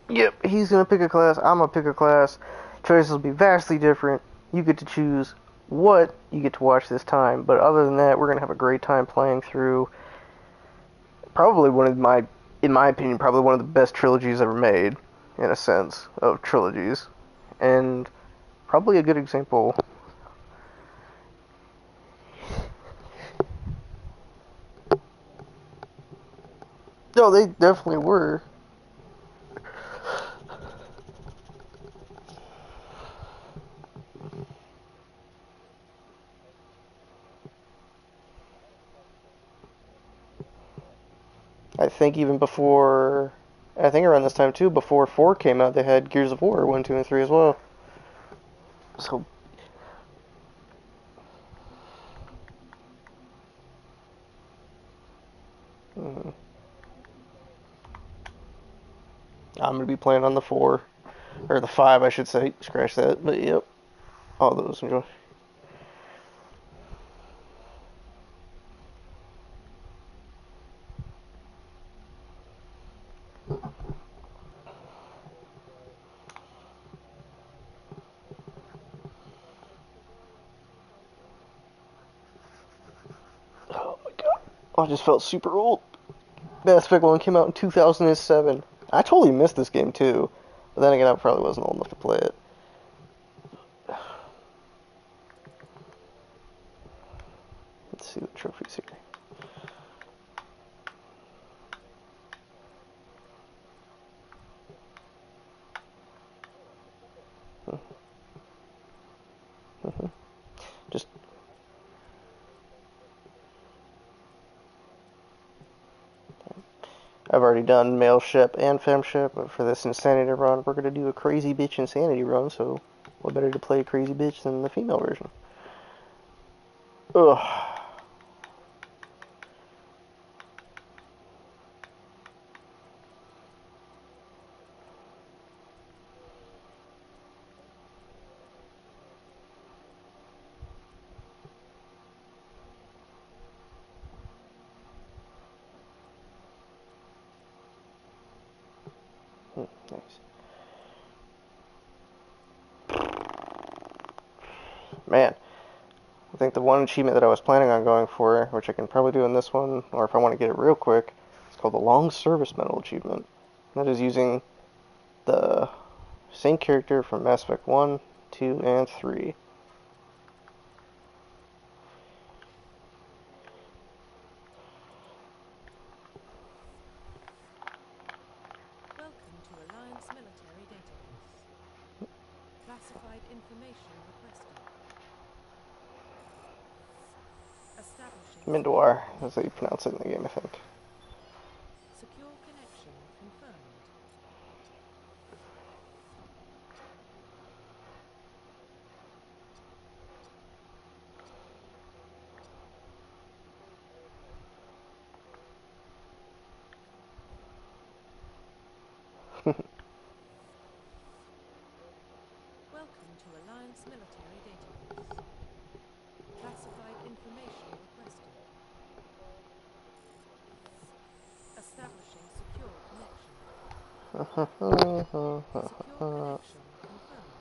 Yep, he's gonna pick a class. I'm gonna pick a class. Choices will be vastly different. You get to choose what you get to watch this time. But other than that, we're gonna have a great time playing through probably one of my, in my opinion, probably one of the best trilogies ever made, in a sense of trilogies, and probably a good example. No, they definitely were. I think even before, I think around this time too, before 4 came out, they had Gears of War 1, 2, and 3 as well. So, mm, I'm gonna be playing on the 4, or the 5, I should say. Scratch that. But yep, all those enjoy. Oh my god, I just felt super old. Mass Effect 1 came out in 2007. I totally missed this game too, but then again, I probably wasn't old enough to play it. Let's see the trophies here. Just I've already done male ship and fem ship, but for this insanity run, we're gonna do a crazy bitch insanity run. So, what better to play a crazy bitch than the female version? Ugh. Nice. Man, I think the one achievement that I was planning on going for, which I can probably do in this one, or if I want to get it real quick, it's called the Long Service Medal achievement. That is using the same character from Mass Effect 1, 2, and 3. Welcome to Alliance Military Database. Classified information requested. Establishing secure Mindoir, that's how you connection. pronounce it in the game, I think. Secure connection confirmed. Welcome to Alliance Military Database. Classified information requested. Establishing secure connection. Secure connection confirmed.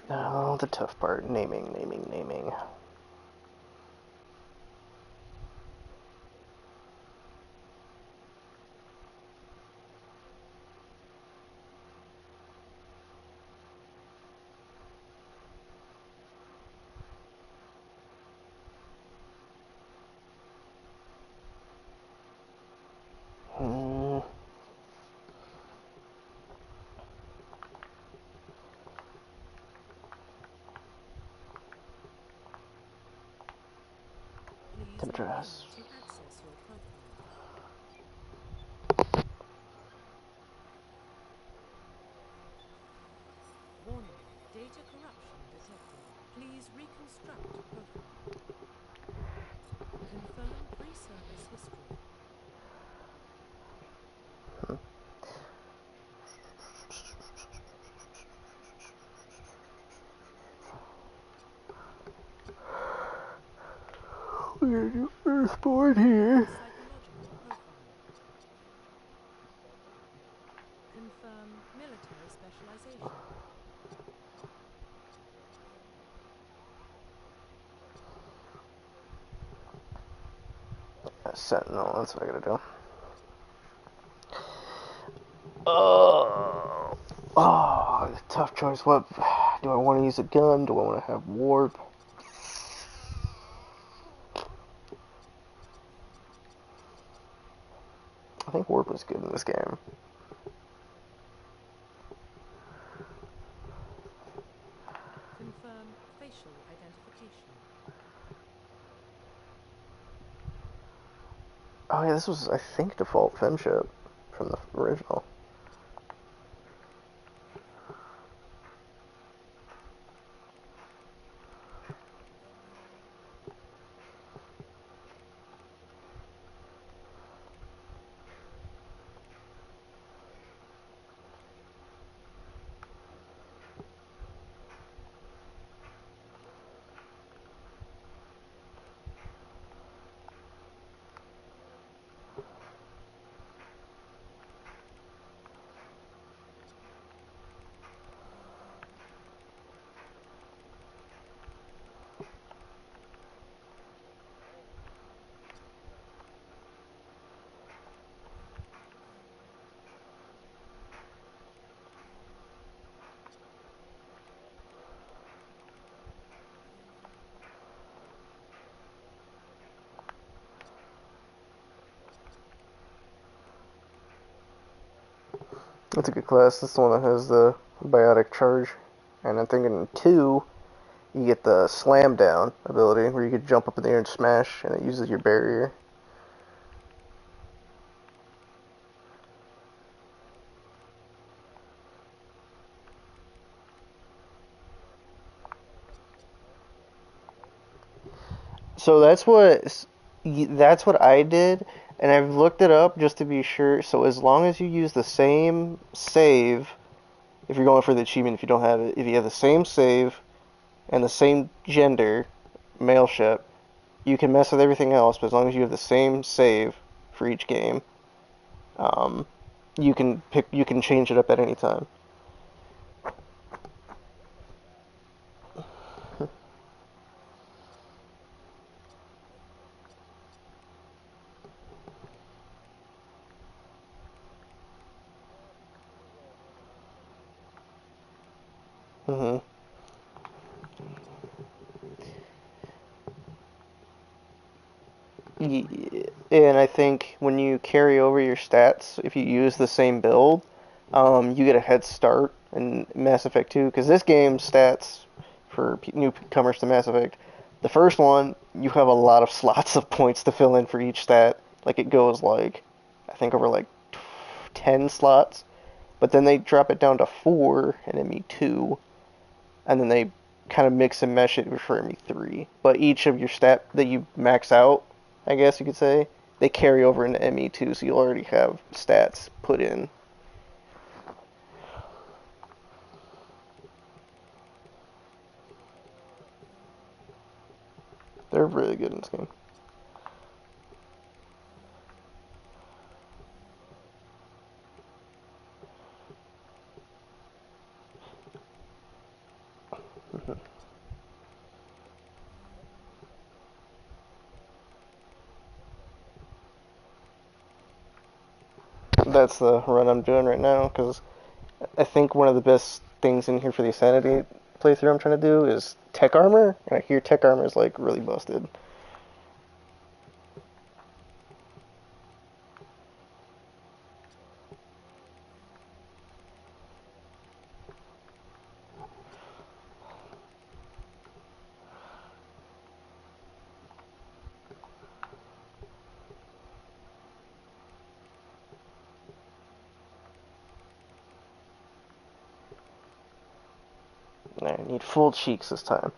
Now, the tough part, naming. Hmm. Please log in TRRS. to access your profile. Warning, data corruption detected. Please reconstruct profile. Confirm pre-service history. We're do Earthboard here. Psychological profile. Confirm military specialization. Sentinel, that's what I gotta do. Oh, tough choice. What do I want to use a gun? Do I want to have warp? I think warp was good in this game. Confirm facial identification. Oh yeah, this was I think default Finship from the original. That's a good class. That's the one that has the biotic charge. And I'm thinking in 2, you get the slam down ability where you could jump up in the air and smash, and it uses your barrier. So that's what I did, and I've looked it up just to be sure. So as long as you use the same save, if you're going for the achievement, if you don't have it, if you have the same save and the same gender, male ship, you can mess with everything else. But as long as you have the same save for each game, um, you can change it up at any time. hmm And I think when you carry over your stats, if you use the same build, you get a head start in Mass Effect 2. Because this game's stats for newcomers to Mass Effect, the first one, you have a lot of slots of points to fill in for each stat. Like it goes like, I think over like 10 slots. But then they drop it down to 4 in ME2. And then they kind of mix and mesh it for ME3. But each of your stat that you max out, I guess you could say, they carry over into ME2, so you'll already have stats put in. They're really good in this game. That's the run I'm doing right now, because I think one of the best things in here for the Sanity playthrough I'm trying to do is tech armor, and I hear tech armor is like really busted. I need full cheeks this time.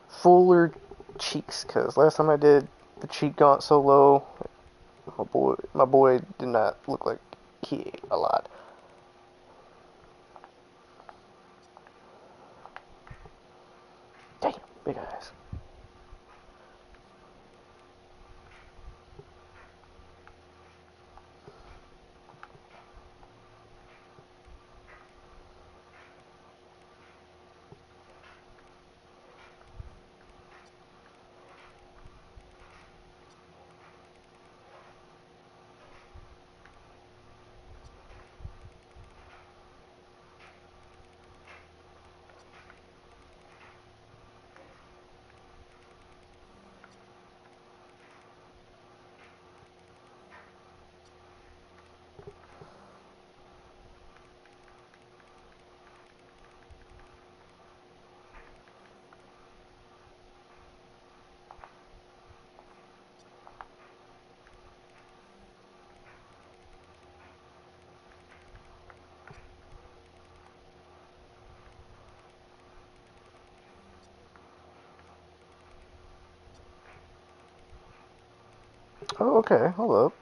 Fuller cheeks, because last time I did the cheek gaunt so low, my boy did not look like he ate a lot. Damn, big eyes. Oh, okay, hold up.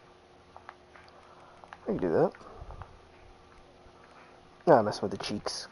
I can do that. No, I'm messing with the cheeks.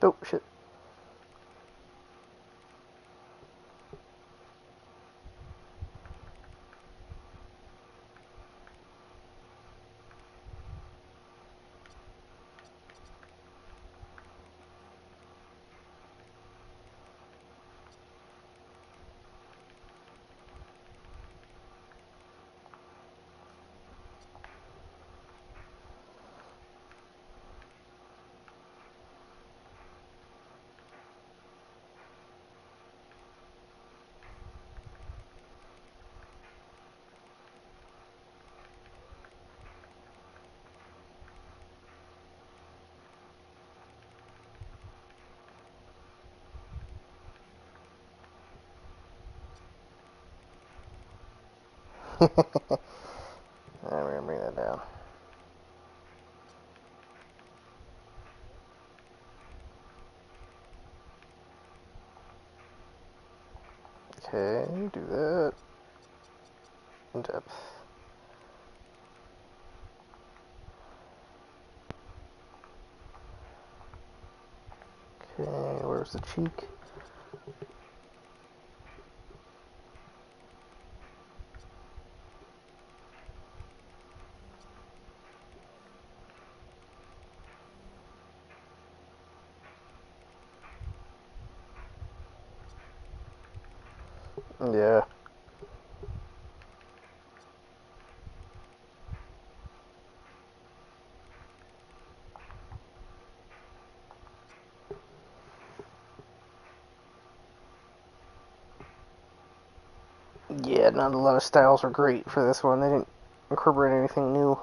Oh, shit. Alright, we're gonna bring that down. Okay, do that. In depth. Okay, where's the cheek? Yeah. Yeah, not a lot of styles were great for this one. They didn't incorporate anything new.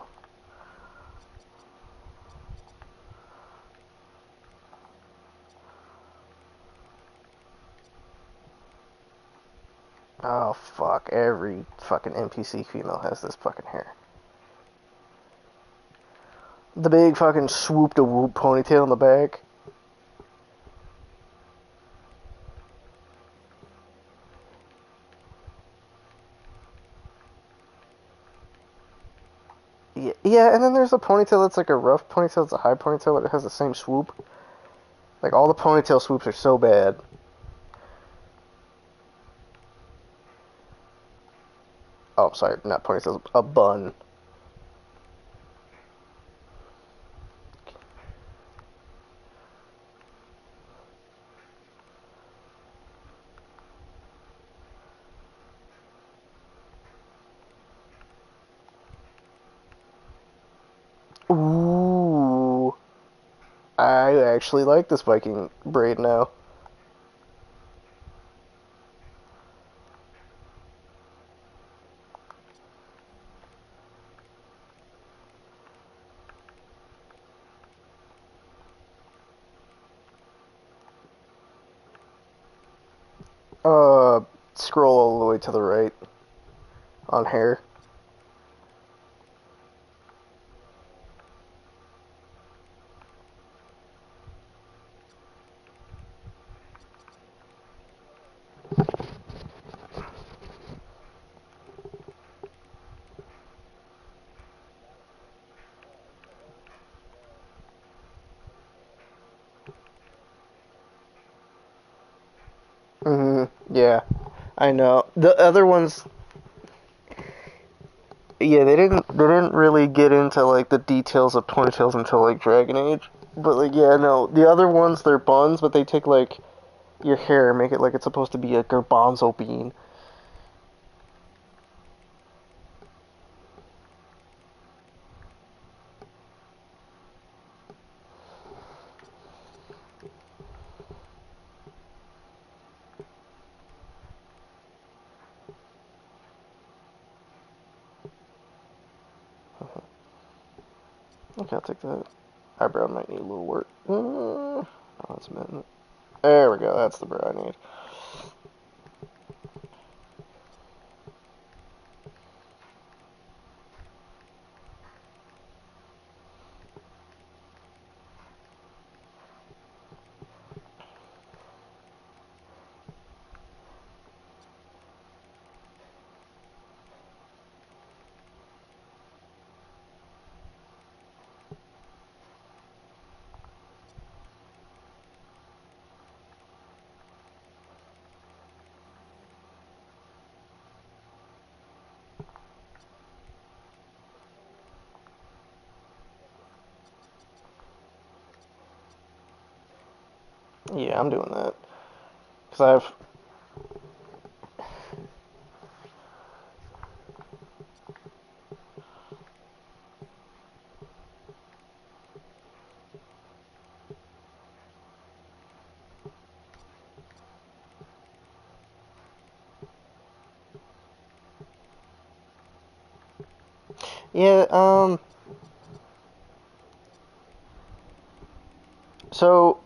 Oh, fuck. Every fucking NPC female has this fucking hair. The big fucking swoop to whoop ponytail in the back. Yeah, yeah, and then there's a ponytail that's like a rough ponytail, it's a high ponytail, but it has the same swoop. Like, all the ponytail swoops are so bad. Oh, sorry, not ponytails, a bun. Ooh. I actually like this Viking braid now. Uh, scroll all the way to the right on hair. Yeah, I know. The other ones, yeah, they didn't really get into like the details of ponytails until like Dragon Age. But like, yeah, no, the other ones they're buns, but they take like your hair, make it like it's supposed to be a garbanzo bean. Okay, I'll take that. Eyebrow might need a little work. Oh, that's a minute. There we go. That's the brow I need. Yeah, I'm doing that because I've. Yeah. So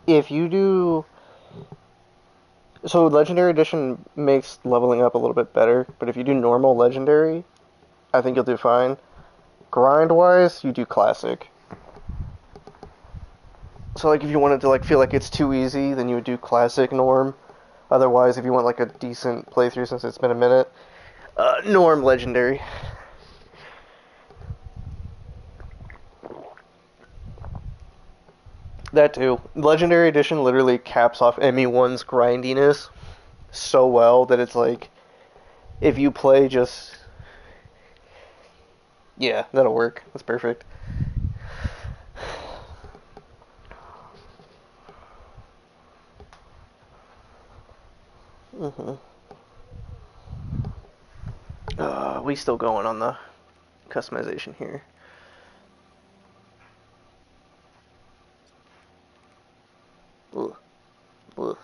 if you do, so Legendary Edition makes leveling up a little bit better, but if you do normal Legendary, I think you'll do fine. Grind wise, you do Classic. So like if you wanted to like feel like it's too easy, then you would do Classic Norm. Otherwise, if you want like a decent playthrough since it's been a minute, Norm Legendary. That too. Legendary Edition literally caps off ME1's grindiness so well that it's like if you play just yeah, that'll work. That's perfect. Mm-hmm. We still going on the customization here. Ugh. Ugh.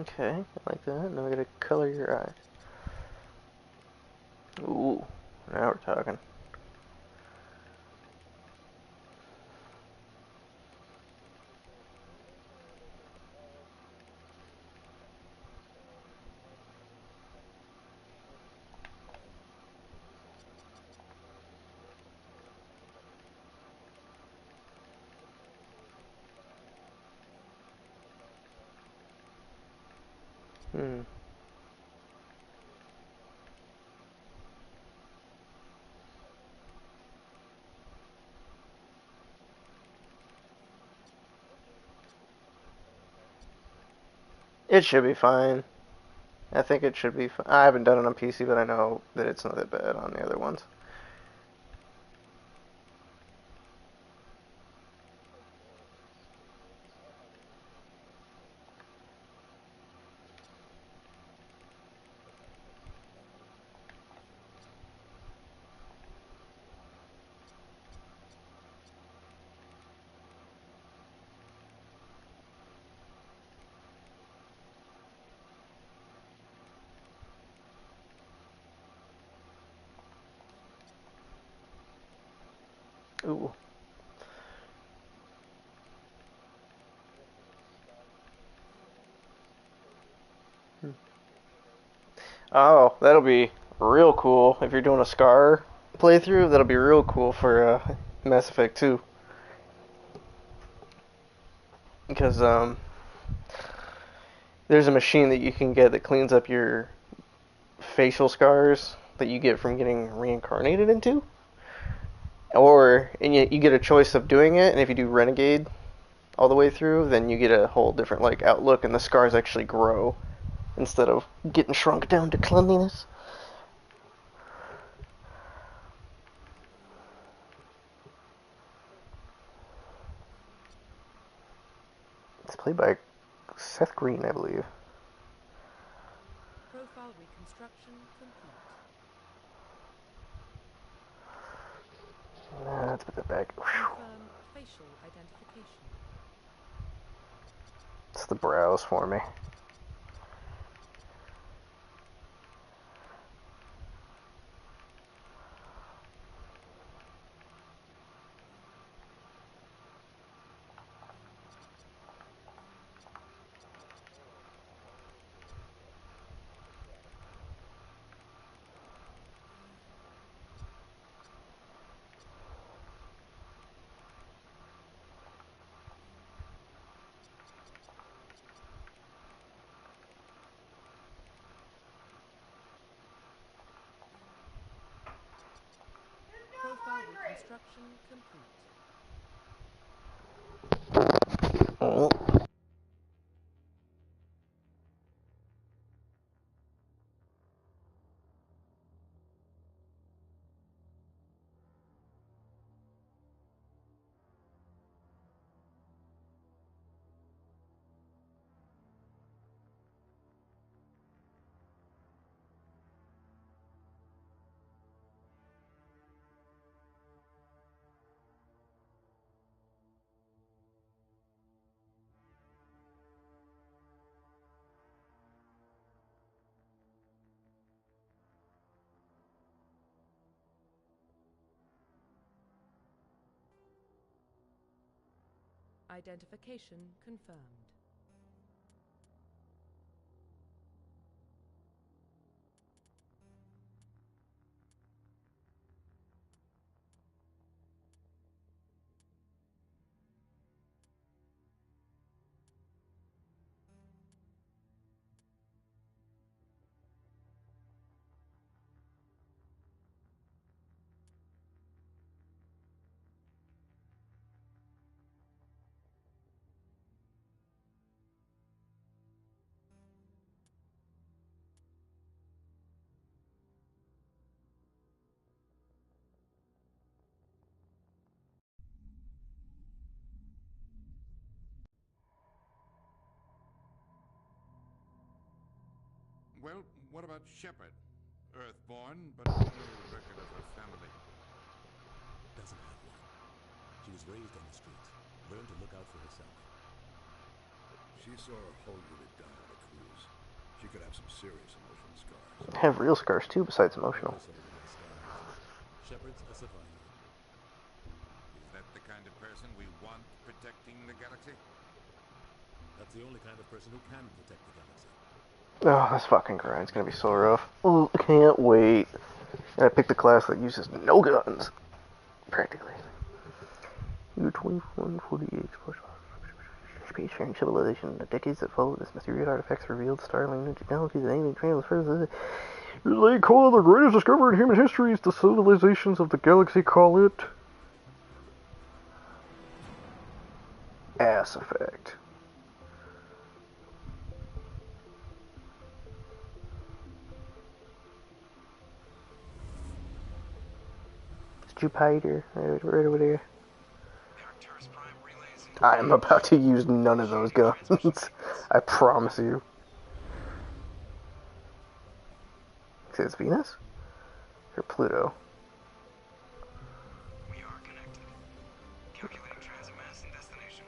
Okay, I like that. Now we gotta color your eyes. Ooh, now we're talking. Hmm. It should be fine. I think it should be fine. I haven't done it on PC, but I know that it's not that bad on the other ones. Ooh. Oh, that'll be real cool if you're doing a Scar playthrough. That'll be real cool for Mass Effect 2 because there's a machine that you can get that cleans up your facial scars that you get from getting reincarnated into. And you get a choice of doing it, and if you do Renegade all the way through, then you get a whole different like outlook, and the scars actually grow instead of getting shrunk down to cleanliness. It's played by Seth Green, I believe. Profile reconstruction complete. Let's put that back. Confirm facial identification. It's the brows for me. Profile reconstruction complete. Oh. Identification confirmed. Well, what about Shepard? Earthborn, but no record of her family. Doesn't have one. She was raised on the streets, learned to look out for herself. She saw her whole unit die on a cruise. She could have some serious emotional scars. I have real scars too, besides emotional. Never sold my scars. Shepard's a survivor. Is that the kind of person we want protecting the galaxy? That's the only kind of person who can protect the galaxy. Oh, this fucking grind's gonna be so rough. Ooh, I can't wait. And I picked a class that uses no guns. Practically. Year 2148. Space-faring civilization. The decades that followed, this mysterious artifacts revealed startling new technologies and alien transfers. They call it the greatest discovery in human history. The civilizations of the galaxy call it Ass Effect. Jupiter, right over there. I'm about to use none of those guns. I promise you. Is it Venus? Or Pluto? We are connected. Calculating transit mass and destination.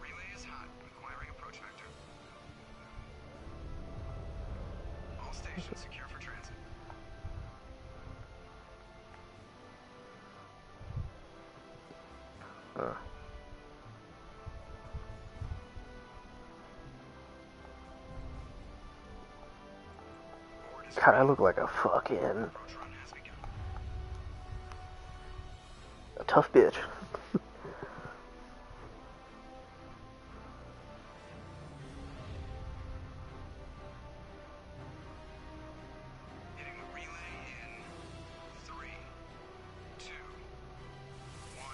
Relay is hot, requiring approach vector. All stations secure for transit. God, I look like a fucking Approach run has begun. a tough bitch. Hitting the relay in 3, 2, 1.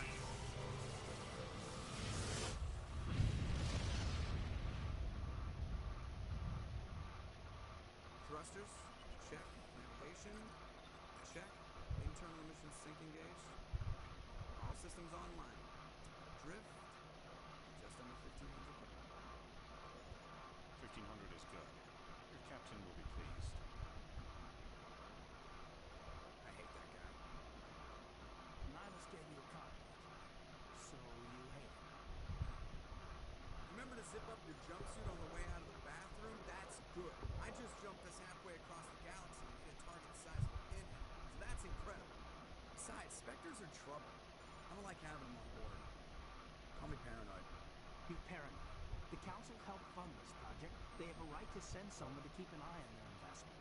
Thrusters, check. Navigation, check. Internal emissions sync engaged. All systems online. Drift, just under 1,500 km. 1,500 is good. Your captain will be pleased. I hate that guy. Nihilus gave you a compliment. So you hate him. Remember to zip up your jumpsuit on the way out of the bathroom? That's good. I just jumped this halfway across the galaxy and hit a target the size of a pinhead. So that's incredible. Besides, Spectres are trouble. I don't like having them on board. Call me paranoid. Be paranoid. The Council helped fund this project. They have a right to send someone to keep an eye on their investment.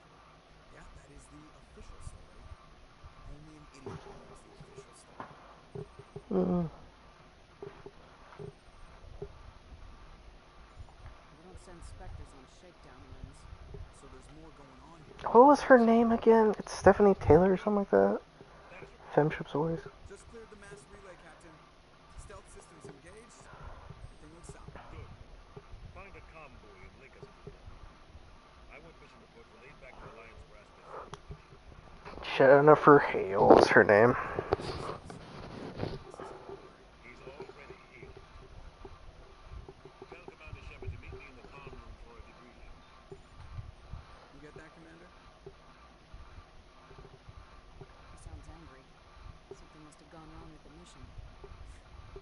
Yeah, that is the official story. Only an idiot believes the official story. We don't send Spectres on shakedown runs. So there's more going on here. What was her name again? It's Stephanie Taylor or something like that? That's right. Femship's voice. Just cleared the mass relay, Captain. Stealth systems engaged. Everything looks solid. Good. Find a comm buoy and link us to the lock. I want mission report relayed back to Alliance brass before we begin. Jennifer Hale's her name. He's already healed. Tell Commander Shepard to meet me in the comm room for a debriefing. You get that, Commander? He sounds angry. Something must have gone wrong with the mission.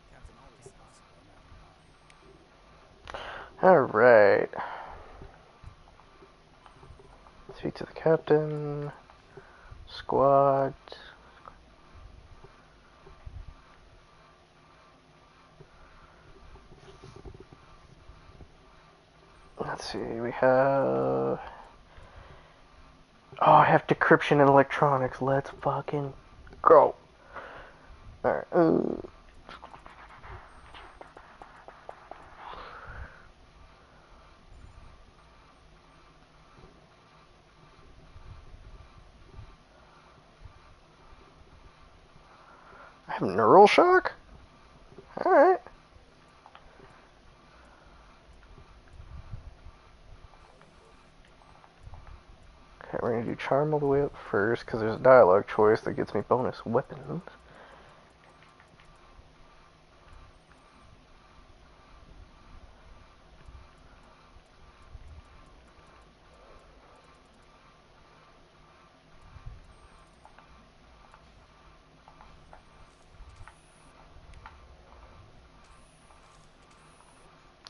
Captain always says possible, imagine why. Alright. Speak to the captain. Squad. Let's see, we have... Oh, I have decryption and electronics. Let's fucking go. Alright. I have neural shock? Alright. Okay, we're gonna do charm all the way up first, because there's a dialogue choice that gets me bonus weapons.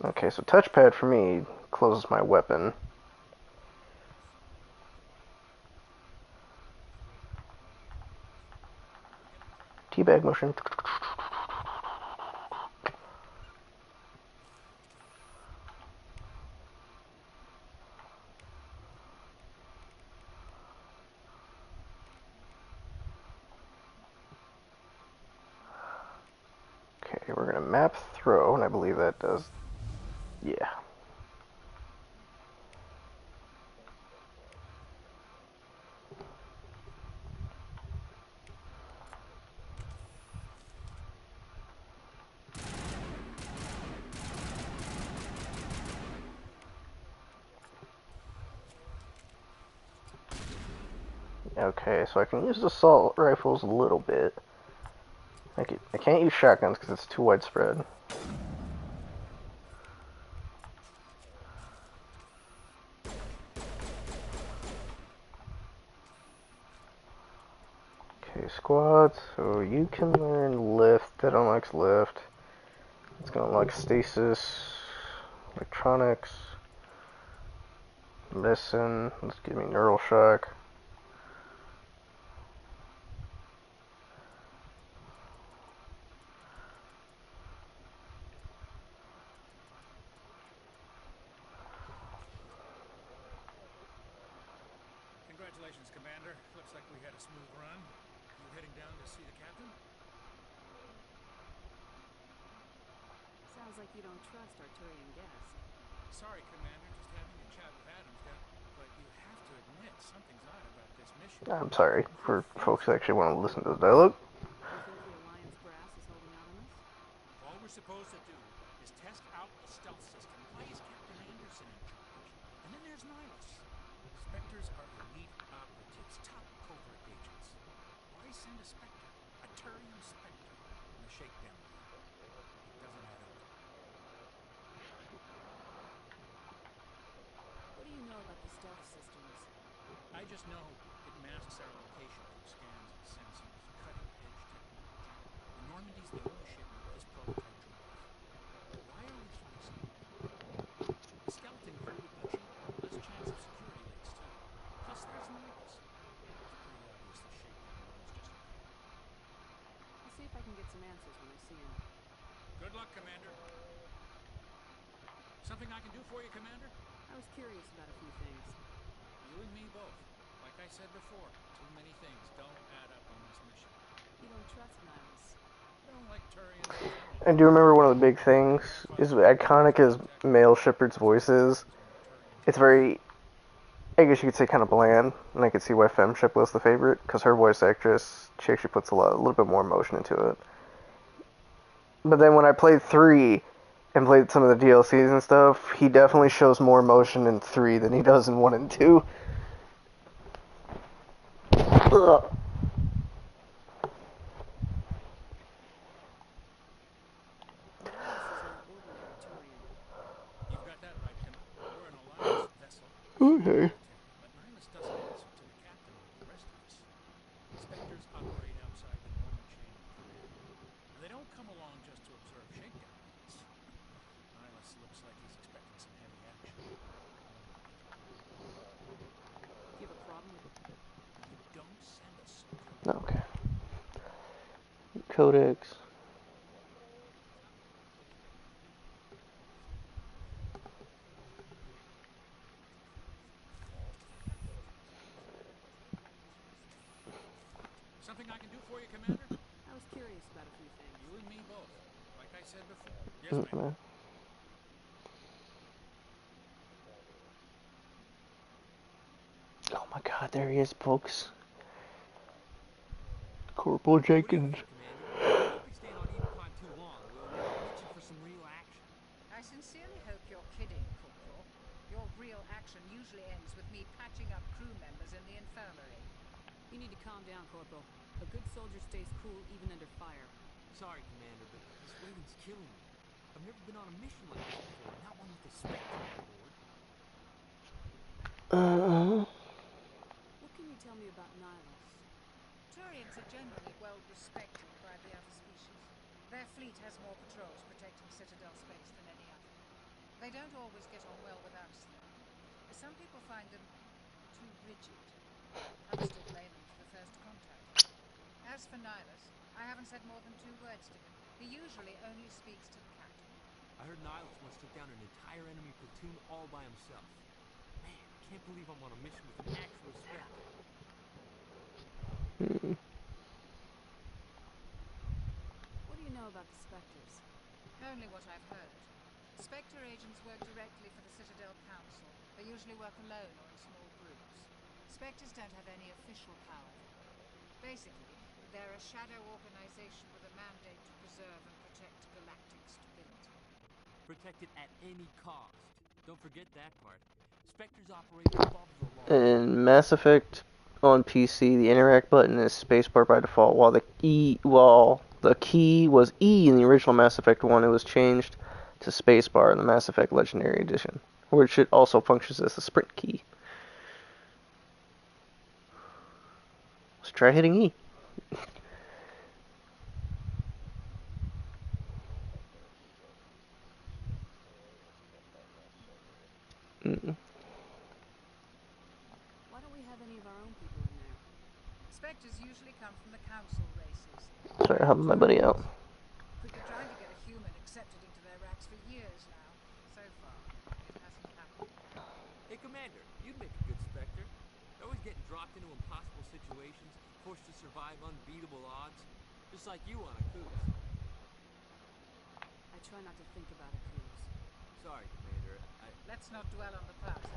Okay, so touchpad for me closes my weapon. Teabag motion. Okay, we're gonna map throw, and I believe that does... Yeah. Okay, so I can use assault rifles a little bit. I can't use shotguns because it's too widespread. Okay, squad, so you can learn lift. That unlocks lift. It's gonna unlock stasis, electronics, medicine. Let's give me neural shock. Congratulations, Commander. Looks like we had a smooth run. You heading down to see the captain? Sounds like you don't trust Arturian guest. Sorry, Commander. Just having a chat with Adams down. But you have to admit, something's odd about this mission. I'm sorry for folks that actually want to listen to the dialogue. You think the Alliance brass is holding out on us? If all we're supposed to do is test out the stealth system, why is Captain Anderson in charge? And then there's Nihilus. Spectres are elite operatives, top covert agents. Why send a Spectre, a Turian Spectre, on a shakedown line? It doesn't add up. What do you know about the stealth systems? I just know it masks our location from scans and sensors. Cutting-edge technology. The Normandy's the only shipment this prototype drove off. But why are we so excited? The skeleton crew would be cheaper. Less chance of security leaks, too. Plus, there's Nihilus. It's pretty obvious the shakedown line's just a prop. I'll see if I can get some answers when I see him. Good luck, Commander. Something I can do for you, Commander? I was curious about a few things. You and me both. Like I said before, too many things don't add up on this mission. You don't trust Nihilus. I don't like Turians in general. I do remember one of the big things is iconic as male Shepard's voice is. It's very, I guess you could say, kind of bland, and I could see why Femship was the favorite, because her voice actress, she actually puts a little bit more emotion into it. But then when I played 3 and played some of the DLCs and stuff, he definitely shows more emotion in 3 than he does in 1 and 2. Ugh. Nihilus is no ordinary Turian. You've got that right, Kim. We're an Alliance vessel. Okay. But Nihilus doesn't answer to the captain like the rest of us. Spectres operate outside the normal chain of command. And they don't come along just to observe shakedown lines. Nihilus looks like he's expecting some heavy action. Do you have a problem with it? You don't send a soldier. Okay. Codex. Something I can do for you, Commander? I was curious about a few things. You and me both. Like I said before. Yes, ma'am. Oh my god, there he is, folks. Corporal Jenkins. Commander? Won't be staying on Edicon too long, will we? Itching for some real action. I sincerely hope you're kidding, Corporal. Your real action usually ends with me patching up crew members in the infirmary. You need to calm down, Corporal. A good soldier stays cool even under fire. Sorry, Commander, but this waiting's killing me. I've never been on a mission like this before, not one with a Spectre on board. What can you tell me about Nihilus? Turians are generally well respected by the other species. Their fleet has more patrols protecting Citadel space than any other. They don't always get on well with us, though. Some people find them too rigid. Others still blame them for the first contact. As for Nihilus, I haven't said more than 2 words to him. He usually only speaks to the captain. I heard Nihilus once took down an entire enemy platoon all by himself. Man, I can't believe I'm on a mission with an actual Spectre. What do you know about the Spectres? Only what I've heard. Spectre agents work directly for the Citadel Council. They usually work alone or in small groups. Spectres don't have any official power. Basically, they're a shadow organization with a mandate to preserve and protect galactic stability. Protected at any cost. Don't forget that part. Spectres operate above the law. In Mass Effect on PC, the interact button is spacebar by default, while the key was E in the original Mass Effect 1. It was changed to spacebar in the Mass Effect Legendary Edition, which it also functions as the sprint key. Let's try hitting E. Why don't we have any of our own people in there? Spectres usually come from the Council races. Sorry, helping my buddy out. We've been trying to get a human accepted into their ranks for years now. So far, it hasn't happened. Hey, Commander, you'd make a good Spectre. They're always getting dropped in survive unbeatable odds? Just like you on a cruise. I try not to think about a cruise. Sorry, Commander. Let's not dwell on the past.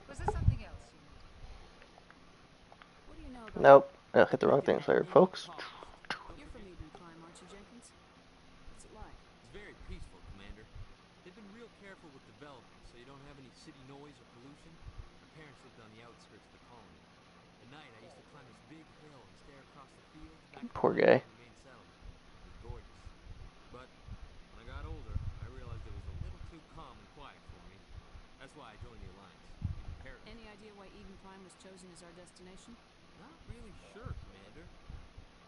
Was there something else you needed? What do you know about... Nope. I hit the wrong thing. Sorry, folks. You're from Eden Prime, aren't you, Jenkins? What's it like? It's very peaceful, Commander. They've been real careful with development, so you don't have any city noise or pollution. My parents lived on the outskirts of the colony. At night, I used to climb this big hill and stare across the fields back to Poor the guy. main settlement. It was gorgeous. But when I got older, I realized it was a little too calm and quiet for me. That's why I joined the Alliance. Even Paradise. Any idea why Eden Prime was chosen as our destination? Not really sure, Commander.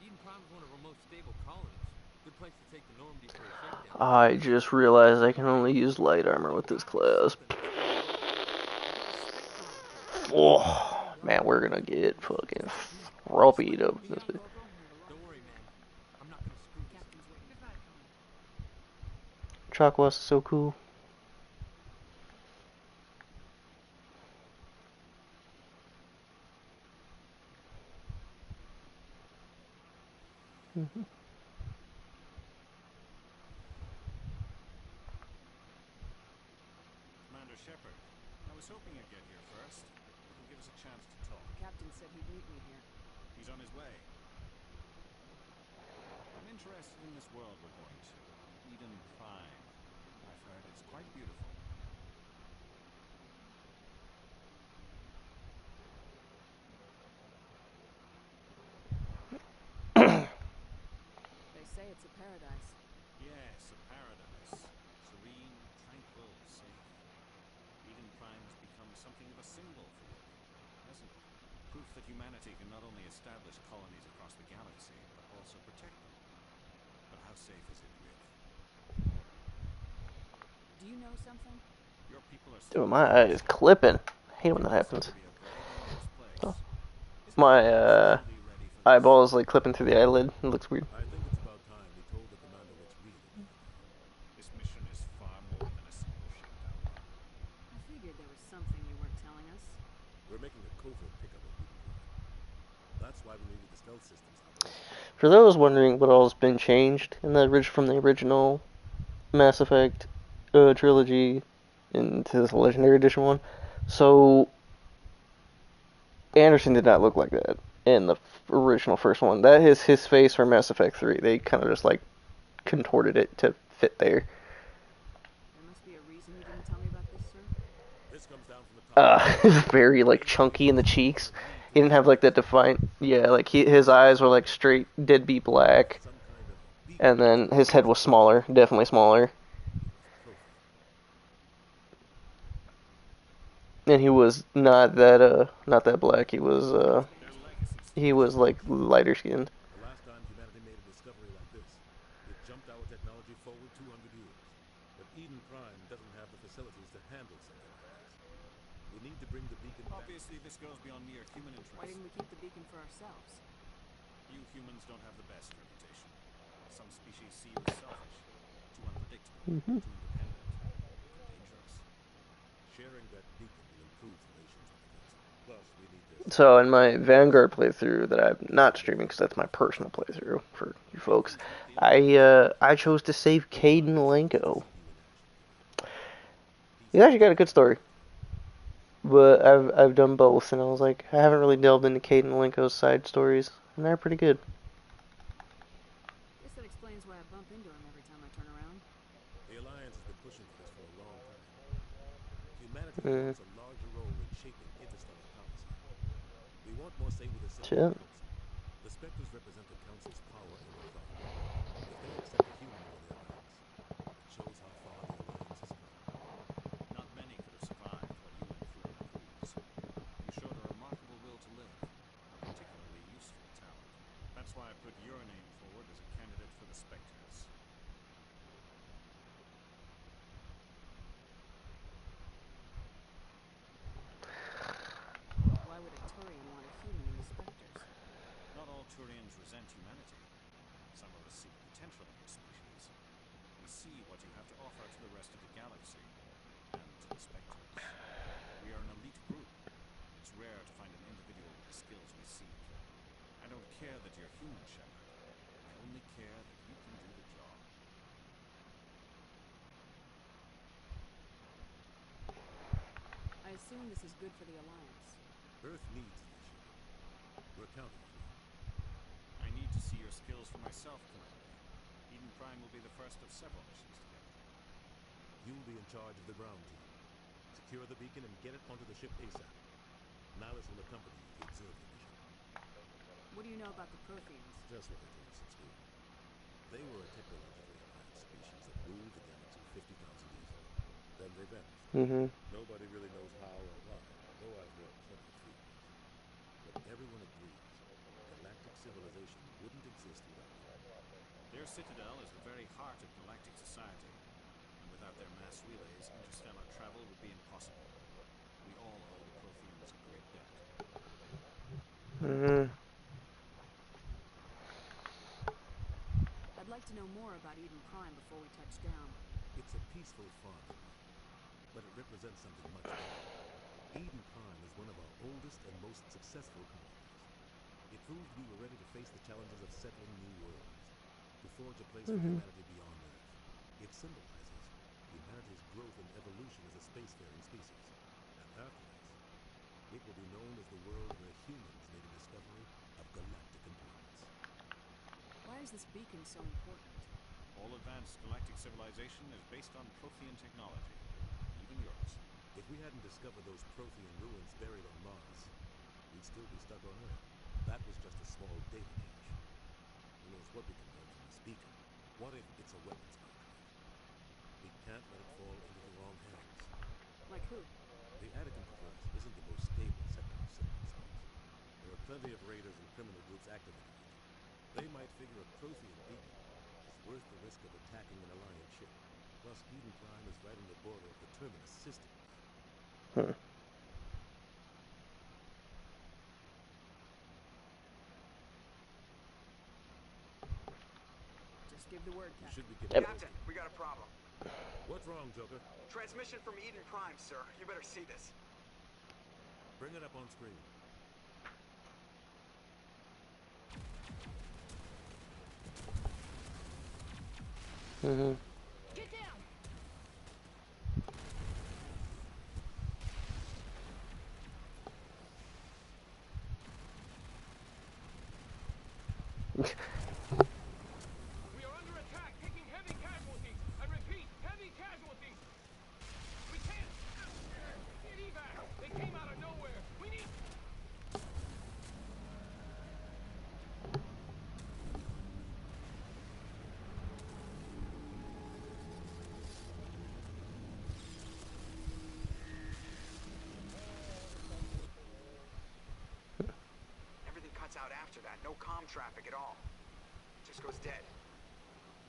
Eden Prime is one of our most stable colonies. Good place to take the Normandy for a shakedown. I just realized I can only use light armor with this class. Oh, man, we're gonna get fucking ropied up this bit. Don't worry, man. I'm not gonna screw this. Captain's waiting. Goodbye, Commander. Chakwas is so cool. Commander Shepard, I was hoping you'd get here first. It would give us a chance to talk. The captain said he'd meet me here. He's on his way. I'm interested in this world we're going to. Eden Prime. I've heard it's quite beautiful. They say it's a paradise. Yes, a paradise. Serene, tranquil, safe. Eden Prime has become something of a symbol for you, hasn't it? Proof that humanity can not only establish colonies across the galaxy, but also protect them. But how safe is it really? Do you know something? Your people are Dude, my eye is clipping. I hate when that happens. Oh. My eyeball is like clipping through the eyelid. It looks weird. I think it's about time we told the commander what's really going on. This mission is far more than a simple shakedown run. I figured there was something you weren't telling us. We're making a covert pickup of Eden Prime. That's why we needed the stealth systems operational. For those wondering what all's been changed in the from the original Mass Effect trilogy into this Legendary Edition one, so Anderson did not look like that in the original first one. That is his face for Mass Effect 3. They kind of just like contorted it to fit there. There must be a reason you didn't tell me about this, sir. This comes down from the top. Very like chunky in the cheeks. He didn't have like that defined. Yeah, like his eyes were like straight deadbeat black, and then his head was smaller, definitely smaller. And he was not that black. He was like lighter skinned. The last time humanity made a discovery like this, it jumped our technology forward 200 years. But Eden Prime doesn't have the facilities to handle something like this. We need to bring the beacon back. Obviously, this goes beyond mere human interest. Why didn't we keep the beacon for ourselves? You humans don't have the best reputation. Some species see you as selfish, too unpredictable, too independent, even dangerous. Sharing that beacon will improve relations with the Council. Plus, we need this. So in my Vanguard playthrough that I'm not streaming because that's my personal playthrough for you folks, I chose to save Caden Lenko. He's actually got a good story, but I've done both, and I was like, I haven't really delved into Caden Lenko's side stories, and they're pretty good. Guess that explains why I bump into him every time I turn around. The Alliance has been pushing for this for a long time. Humanity wants a larger role in shaping interstellar policy. We want more say with the Civil Council. The Spectres represent the Council's power and authority. If they accept a human into their ranks, it shows how far the Alliance has come. Not many could have survived what you went through on the cruise. You showed a remarkable will to live, a particularly useful talent. That's why I put your name forward as a candidate for the Spectres. Why would a Turian want a human in the Spectres? Not all Turians resent humanity. Some of us see the potential in your species. We see what you have to offer to the rest of the galaxy, and to the Spectres. We are an elite group. It's rare to find an individual with the skills we seek. I don't care that you're human, Shepard. I only care that you can do the job. I assume this is good for the Alliance. Earth needs you, Shepard. We're counting on you. I need to see your skills for myself, Commander. Eden Prime will be the first of several missions together. You'll be in charge of the ground team. Secure the beacon and get it onto the ship ASAP. Nihilus will accompany you to observe the mission. What do you know about the Protheans? Just what they told us in school. They were a technologically advanced species that ruled the galaxy 50,000 years ago. Then they vanished. Nobody really knows how or why, though I've heard plenty of theories. But everyone agrees galactic civilization wouldn't exist without them. Their citadel is the very heart of galactic society, and without their mass relays, interstellar travel would be impossible. We all owe the Protheans a great debt. I'd like to know more about Eden Prime before we touch down. It's a peaceful farm, but it represents something much bigger. Eden Prime is one of our oldest and most successful colonies. It proved we were ready to face the challenges of settling new worlds, to forge a place for humanity beyond Earth. It symbolizes humanity's growth and evolution as a spacefaring species. And after this, it will be known as the world where humans made a discovery of galactic importance. Why is this beacon so important? All advanced galactic civilization is based on Prothean technology, even yours. If we hadn't discovered those Prothean ruins buried on Mars, we'd still be stuck on Earth. That was just a small data cache. Who knows what we can learn from this beacon? What if it's a weapons archive? We can't let it fall into the wrong hands. Like who? The Attican TRRS isn't the most stable sector of cyberspace. There are plenty of raiders and criminal groups active in it. They might figure a Prothean beacon is worth the risk of attacking an Alliance ship. Plus, Eden Prime is right on the border of the Terminus systems. Just give the word, You Captain. should be getting Captain, we got a problem. What's wrong, Joker? Transmission from Eden Prime, sir. You better see this. Bring it up on screen. Get down! We are under attack, taking heavy casualties. I repeat, heavy casualties. We can't get evac. They came out of nowhere. We need. Everything cuts out after that. No comm traffic at all. Just goes dead.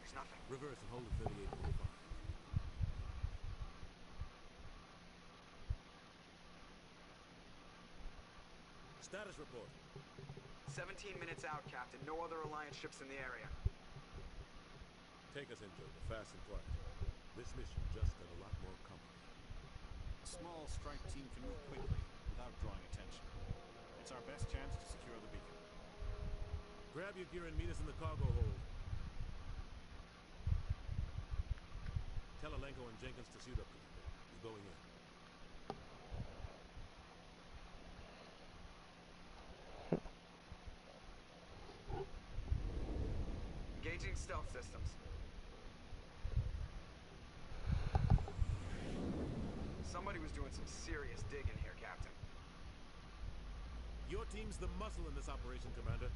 There's nothing. Reverse and hold at 38.5. Status report. 17 minutes out, Captain. No other Alliance ships in the area. Take us in, Joker, fast and quiet. This mission just got a lot more complicated. A small strike team can move quickly without drawing attention. It's our best chance to secure the beacon. Grab your gear and meet us in the cargo hold. Tell Alenko and Jenkins to suit up, Commander. We're going in. Engaging stealth systems. Somebody was doing some serious digging here, Captain. Your team's the muscle in this operation, Commander.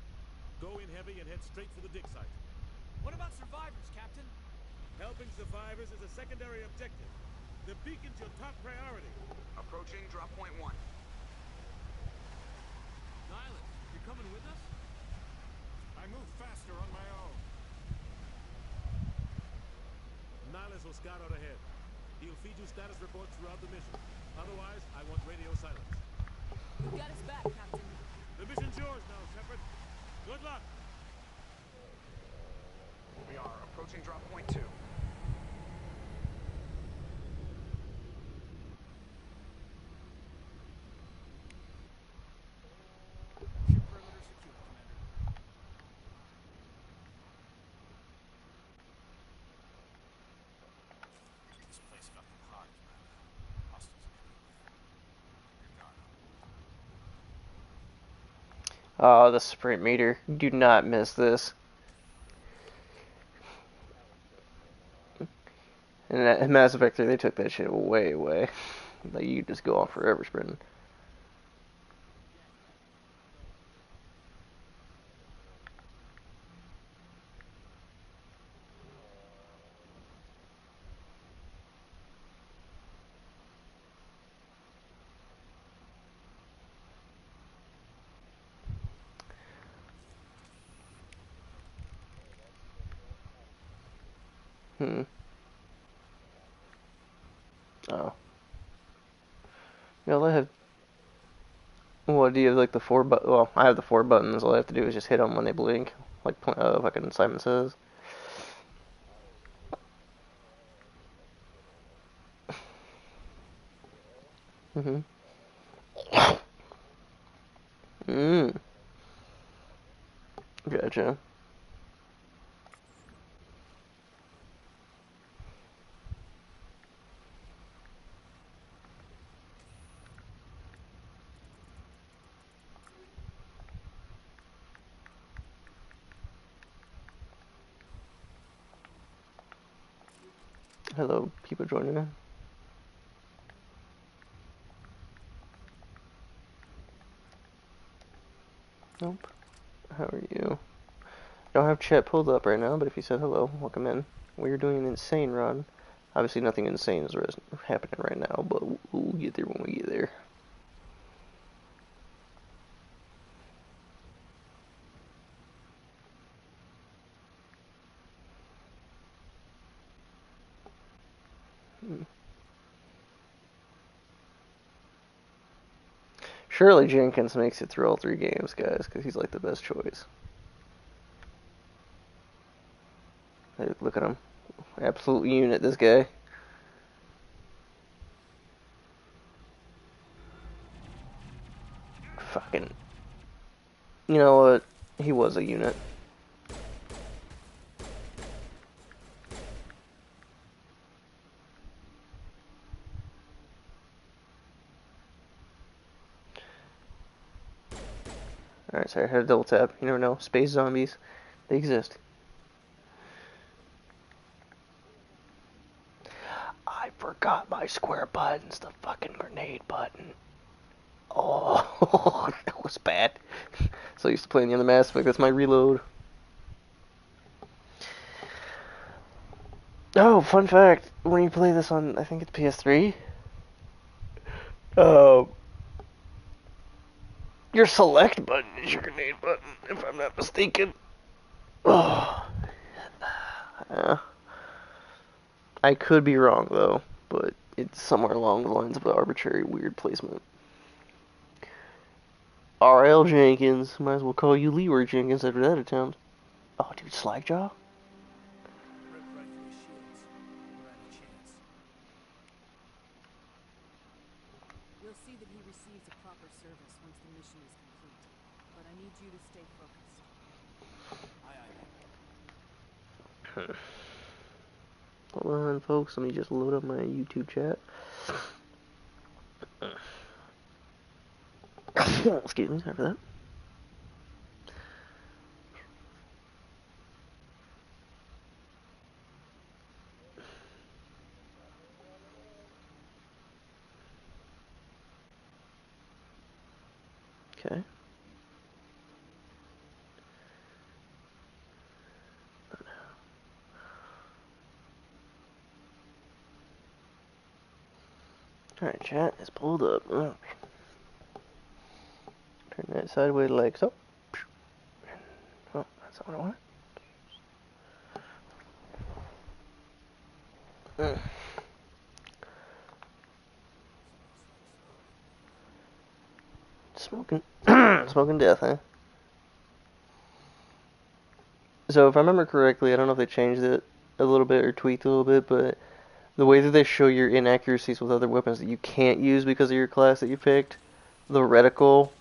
Go in heavy and head straight for the dig site. What about survivors, Captain? Helping survivors is a secondary objective. The beacon's your top priority. Approaching drop point 1. Nihilus, you're coming with us? I move faster on my own. Nihilus will scout out ahead. He'll feed you status reports throughout the mission. Otherwise, I want radio silence. You've got us back, Captain. The mission's yours now, Shepard. Good luck. We are approaching drop point 2. Ship perimeter secure, Commander. Oh, the sprint meter. Do not miss this. And in Mass Effect 3, they took that shit way away. Like, you just go on forever sprinting. Hmm. Oh. Yeah, I have. What do you have, like the four but? Well, I have the four buttons. All I have to do is just hit them when they blink, like fucking Simon Says. Mhm. Mm. Gotcha. Hello, people joining in. Nope. How are you? I don't have chat pulled up right now, but if you said hello, welcome in. We're doing an insane run. Obviously, nothing insane is happening right now, but we'll get there when we get there. Surely Jenkins makes it through all three games, guys, because he's like the best choice. Hey, look at him. Absolute unit, this guy. Fucking. You know what? He was a unit. Alright, sorry, I had a double tap. You never know. Space zombies. They exist. I forgot my square buttons. The fucking grenade button. Oh, that was bad. So I used to play in the other Mass Effect. That's my reload. Oh, fun fact. When you play this on, I think it's PS3, uh, your select button is your grenade button, if I'm not mistaken. Oh. Yeah. I could be wrong, though, but it's somewhere along the lines of an arbitrary, weird placement. R.L. Jenkins. Might as well call you Leroy Jenkins after that attempt. Oh, dude, Slackjaw? Rip right through his shields. Never had a chance. We'll see that he receives a proper service once the mission is complete. But I need you to stay focused. Aye, aye, ma'am. Hold on, folks. Let me just load up my YouTube chat. Excuse me, sorry for that. Okay. Alright, chat is pulled up. Okay. Turn that sideways like so. Oh, that's not what I want. Smoking, smoking death, huh? So if I remember correctly, I don't know if they changed it a little bit or tweaked a little bit, but the way that they show your inaccuracies with other weapons that you can't use because of your class that you picked, the reticle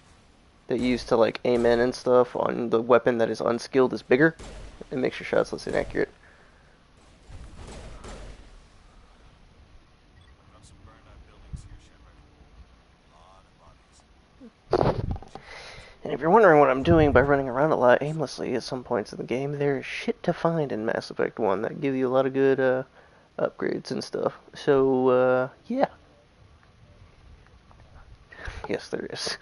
that you use to like aim in and stuff on the weapon that is unskilled is bigger. It makes your shots less inaccurate. I've got some burned out buildings here, Shepard. A lot of bodies. And if you're wondering what I'm doing by running around a lot aimlessly at some points in the game, there's shit to find in Mass Effect 1 that give you a lot of good upgrades and stuff. So, yeah. Yes, there is.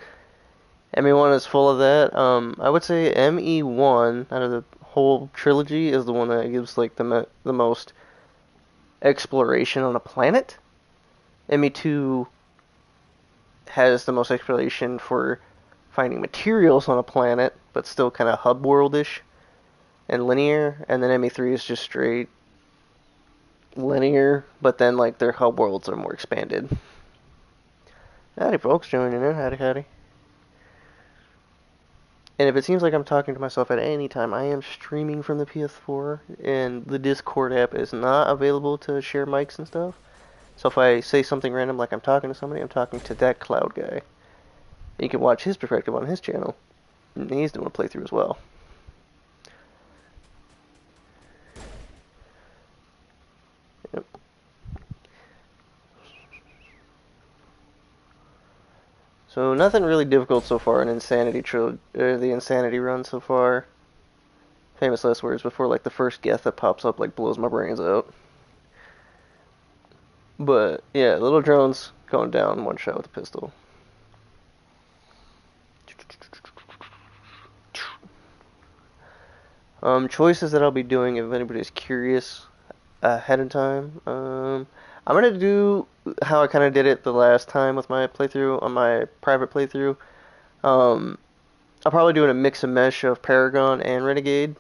ME1 is full of that. I would say ME1, out of the whole trilogy, is the one that gives like the most exploration on a planet. ME2 has the most exploration for finding materials on a planet, but still kind of hub worldish and linear. And then ME3 is just straight linear, but then like their hub worlds are more expanded. Howdy, folks, joining in. Howdy, howdy. And if it seems like I'm talking to myself at any time, I am streaming from the PS4, and the Discord app is not available to share mics and stuff. So if I say something random like I'm talking to somebody, I'm talking to that cloud guy. You can watch his perspective on his channel. And he's doing a playthrough as well. Yep. So nothing really difficult so far in the Insanity run so far. Famous last words before like the first Geth that pops up like blows my brains out. But yeah, little drones going down one shot with a pistol. Choices that I'll be doing if anybody's curious ahead of time. I'm gonna do how I kind of did it the last time with my playthrough on my private playthrough. I'll probably do a mix and mesh of Paragon and Renegade.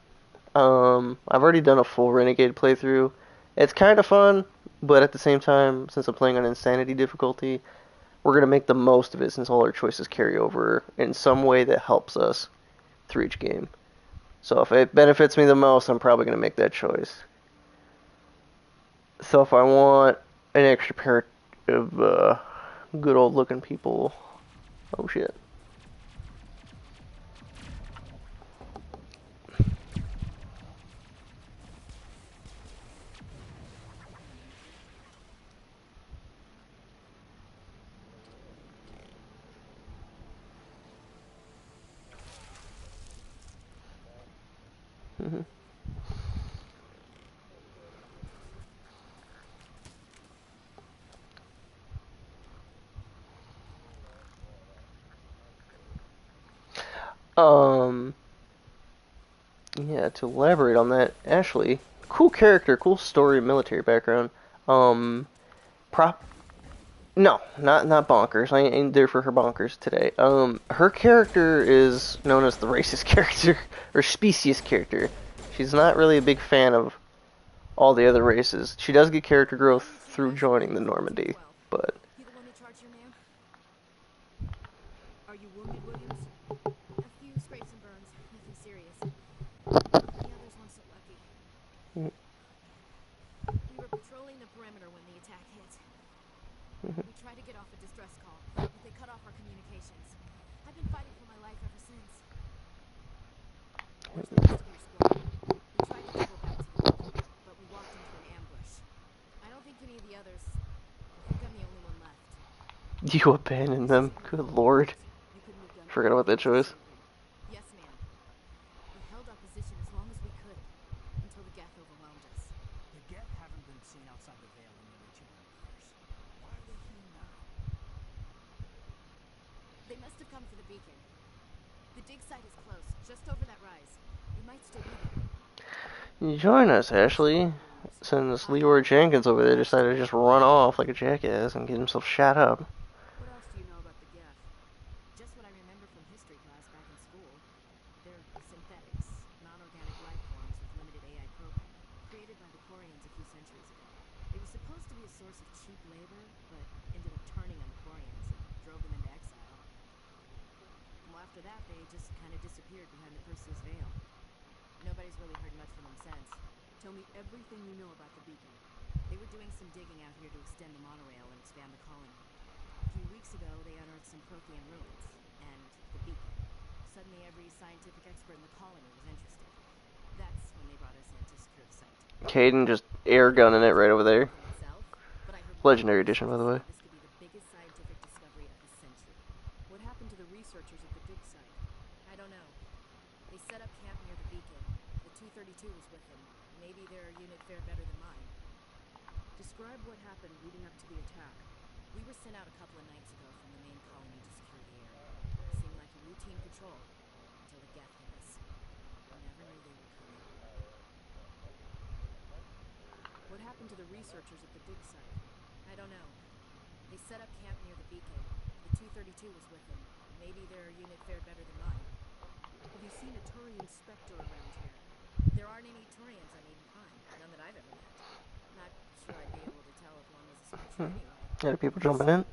I've already done a full Renegade playthrough. It's kind of fun, but at the same time, since I'm playing on Insanity difficulty, we're gonna make the most of it since all our choices carry over in some way that helps us through each game. So if it benefits me the most, I'm probably gonna make that choice. So if I want an extra pair of good old looking people, oh shit. Mm-hmm. Yeah, to elaborate on that, Ashley, cool character, cool story, military background. Prop. No, not bonkers. I ain't there for her bonkers today. Her character is known as the racist character or speciest character. She's not really a big fan of all the other races. She does get character growth through joining the Normandy, but. You the one who charged your man? Are you wounded, Williams? A few scrapes and burns, nothing serious. The others weren't so lucky. We were patrolling the perimeter when the attack hit. We tried to get off a distress call, but they cut off our communications. I've been fighting for my life ever since. Where's the rest of your squad? We tried to double back to the beacon, but we walked into an ambush. I don't think any of the others. I think I'm the only one left. You abandoned them. Good lord. Forgot about that choice. Yes, ma'am. We held our position as long as we could, until the Geth overwhelmed us. The Geth haven't been seen outside the Veil in nearly 200 years. Why are they here now? They must have come for the beacon. The dig site is close, just over that rise. We might still be there. You join us, Ashley. Since Leroy Jenkins over there decided to just run off like a jackass and get himself shot up. What else do you know about the Geth? Just what I remember from history class back in school. They're synthetics, non-organic life forms with limited AI programming, created by the Quarians a few centuries ago. It was supposed to be a source of cheap labor, but ended up turning on the Quarians and drove them into exile. Well, after that, they just kind of disappeared behind the Perseus Veil. Nobody's really heard much from them since. Tell me everything you know about the beacon. They were doing some digging out here to extend the monorail and expand the colony. A few weeks ago, they unearthed some Prothean ruins, and the beacon. Suddenly, every scientific expert in the colony was interested. That's when they brought us in to secure the site. Caden just air gunning it right over there. Legendary edition, by the way. This could be the biggest scientific discovery of the century. What happened to the researchers at the dig site? I don't know. was with him. Maybe their unit fared better than mine. Describe what happened leading up to the attack. We were sent out a couple of nights ago from the main colony to secure the area. Seemed like a routine patrol until the Geth hit us. I never knew they were coming. What happened to the researchers at the dig site? I don't know. They set up camp near the beacon. The 232 was with them. Maybe their unit fared better than mine. Have you seen a Turian Spectre around here? There aren't any Turians on Eden Prime. None that I've ever met. Not sure I'd be able to tell if one was a Spectre anyway. Got people jumping in.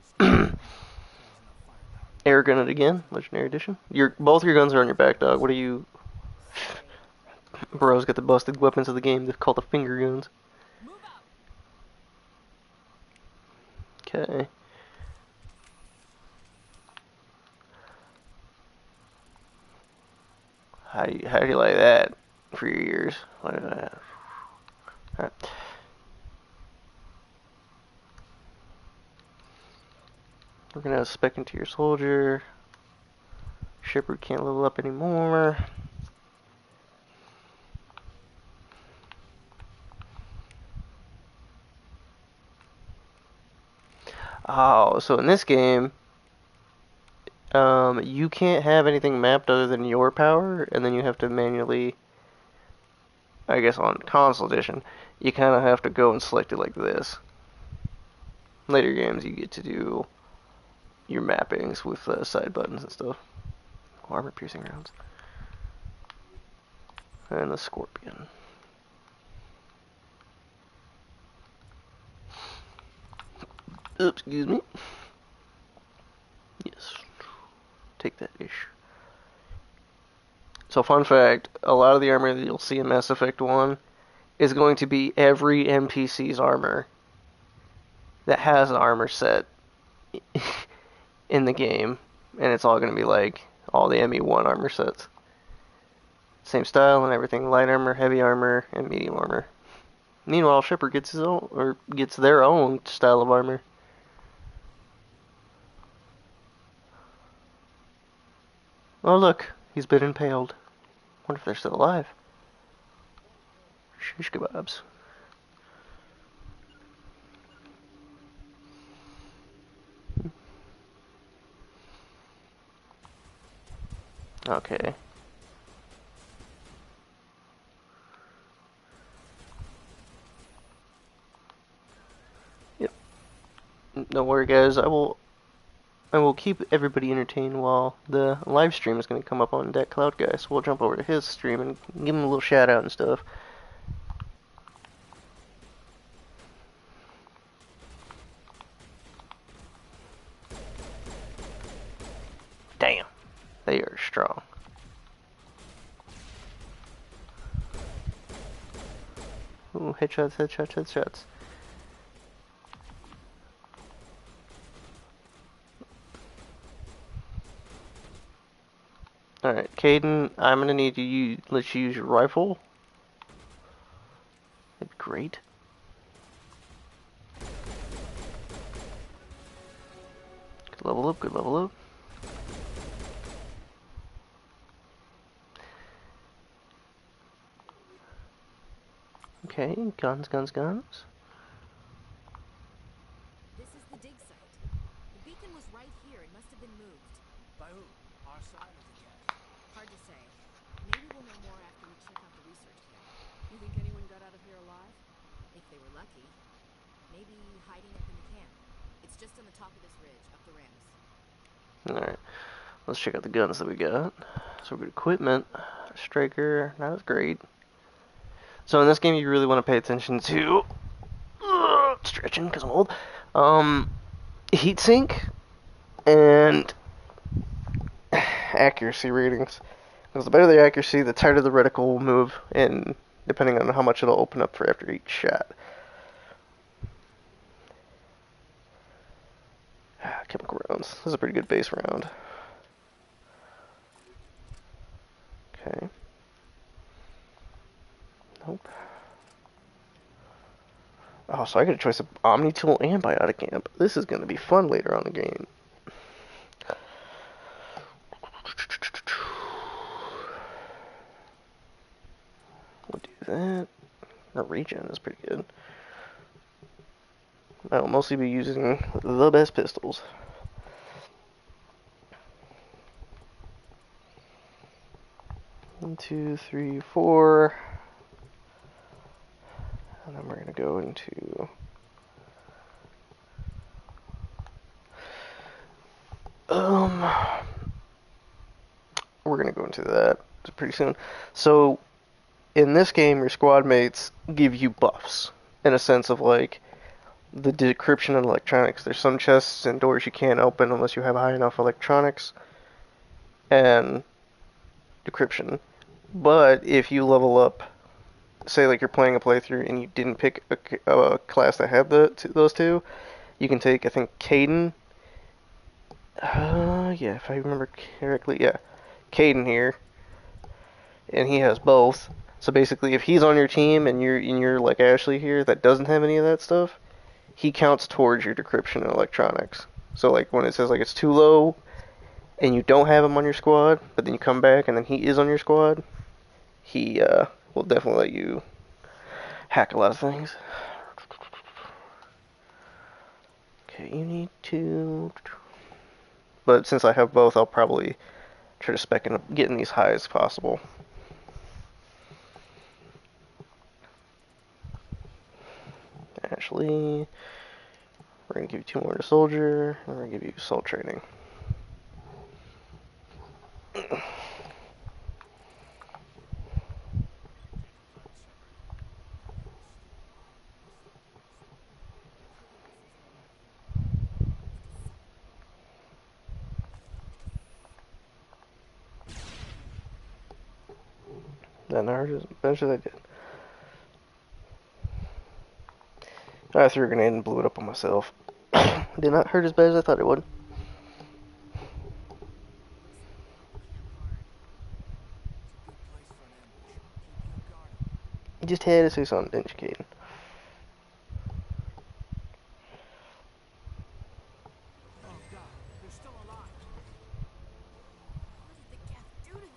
Air gun it again, legendary edition. Both your guns are on your back, dog. What are you? Bro's got the busted weapons of the game. They're called the finger guns. Okay. How do you like that for your ears? Look at that. Alright. We're gonna spec into your soldier. Shepard can't level up anymore. Oh, so in this game, you can't have anything mapped other than your power, and then you have to manually, I guess on console edition, you kind of have to go and select it like this. Later games, you get to do your mappings with side buttons and stuff. Armor piercing rounds. And the Scorpion. Oops, excuse me. Yes. Take that ish. So fun fact, a lot of the armor that you'll see in Mass Effect 1 is going to be every NPC's armor that has an armor set in the game. And it's all going to be like all the ME1 armor sets. Same style and everything, light armor, heavy armor, and medium armor. Meanwhile, Shepard gets his own, or gets their own style of armor. Oh look, he's been impaled. Wonder if they're still alive. Shish kebabs. Okay. Yep. Don't worry, guys. I will keep everybody entertained while the live stream is going to come up on that Cloud guy. So we'll jump over to his stream and give him a little shout out and stuff. Damn, they are strong. Ooh, headshots, headshots, headshots. Alright, Caden, I'm gonna need to let you use your rifle. That'd be great. Good level up, good level up. Okay, guns, guns, guns. This is the dig site. The beacon was right here. It must have been moved. By who? Our side or the Geth? Hard to say. Maybe we'll know more after we check out the research camp. You think anyone got out of here alive? If they were lucky. Maybe hiding up in the camp. It's just on the top of this ridge, up the ramps. Alright, let's check out the guns that we got. So good equipment. Striker, not as great. So in this game you really want to pay attention to stretching because I'm old. Heatsink and accuracy ratings. Because the better the accuracy, the tighter the reticle will move, and depending on how much it'll open up for after each shot. Chemical rounds. This is a pretty good base round. Okay. Nope. Oh, so I get a choice of Omni Tool and Biotic Amp. This is going to be fun later on in the game. We'll do that. The regen is pretty good. I'll mostly be using the best pistols. One, two, three, four. And then we're going to go into... we're going to go into that pretty soon. So, in this game, your squad mates give you buffs. In a sense of, like, the decryption and electronics. There's some chests and doors you can't open unless you have high enough electronics and decryption. But if you level up, say like you're playing a playthrough and you didn't pick a class that had those two, you can take, I think, Caden. Yeah, if I remember correctly, yeah, Caden here, and he has both. So basically, if he's on your team and you're like Ashley here that doesn't have any of that stuff, he counts towards your decryption and electronics. So like when it says like it's too low and you don't have him on your squad, but then you come back and then he is on your squad, he will definitely let you hack a lot of things. Okay, you need to... But since I have both, I'll probably try to spec in getting these high as possible. Ashley, we're going to give you 2 more to soldier, and we're going to give you assault training. That hurt as much as I did. I threw a grenade and blew it up on myself. Did not hurt as bad as I thought it would. You just had to say something, didn't you, Caden? Oh God, they're still alive. What did the Geth do to them?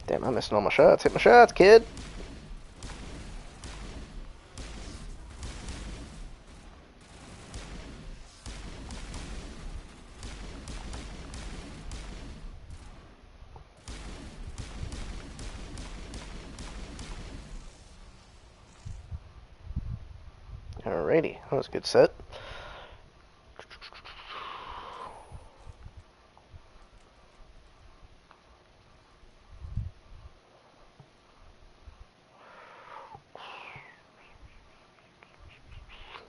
Damn, I'm missing all my shots. Hit my shots, kid! Alrighty, that was a good set.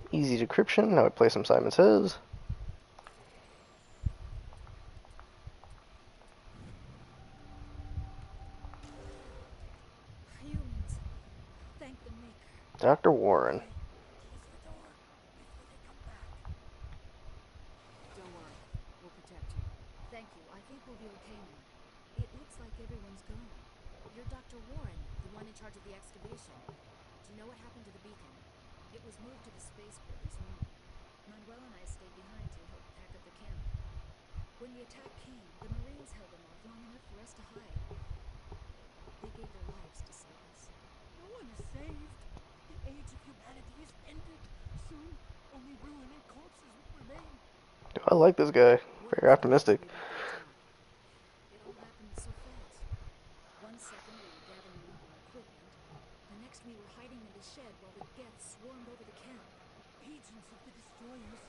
Easy decryption. Now I play some Simon Says. Humans. Thank the Maker. Dr. Warren. Close the door before they come back. Don't worry, we'll protect you. Thank you. I think we'll be okay now. It looks like everyone's gone. You're Dr. Warren, the one in charge of the excavation. Do you know what happened to the beacon? It was moved to the spaceport this morning. Manuel and I stayed behind to help pack up the camp. When the attack came, the Marines held them off long enough for us to hide. They gave their lives to save us. No one is saved. The age of humanity is ended. Soon, only ruin and corpses will remain. I like this guy. Very optimistic. It all happened so fast. 1 second we were gathering up our equipment. The next we were hiding in the shed while the Geth swarmed over the camp. Agents of the destroyers,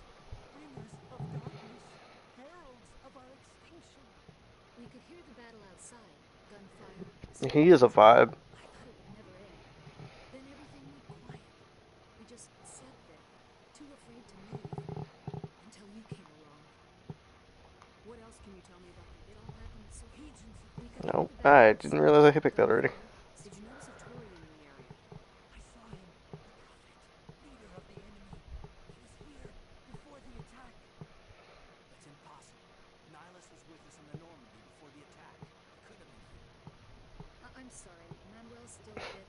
bringers of darkness, heralds of our extinction. We could hear the battle outside. Gunfire. He is a vibe. I thought it would never end. Then everything went quiet. We just sat there, too afraid to move. Until you came along. What else can you tell me about It all happened so agents of we could No, hear the battle I didn't realize I could pick that already. Did you notice a Turian in the area? I saw him. The prophet, leader of the enemy. He was here before the attack. That's impossible. Nihilus was with us in the Normandy before the attack. He couldn't have been here. I'm sorry. Manuel's still a bit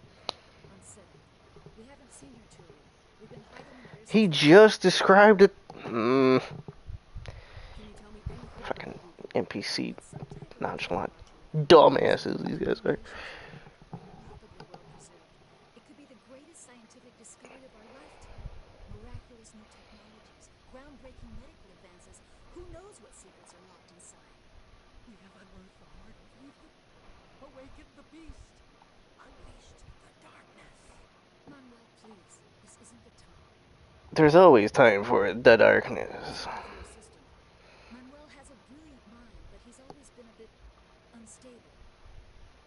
unsettled. We haven't seen her Turian. We've been hiding in here He since... just described it. Can you tell me anything Fucking NPC nonchalant dumbasses these guys are. Remarkably well preserved. It could be the greatest scientific discovery of our lifetime. Miraculous new technologies, groundbreaking medical advances. Who knows what secrets are locked inside? We have unearthed the heart of evil, awakened the beast, unleashed the darkness. Manuel, please. This isn't the time. There's always time for the darkness. Your assistant. Manuel has a brilliant mind, but he's always been a bit unstable.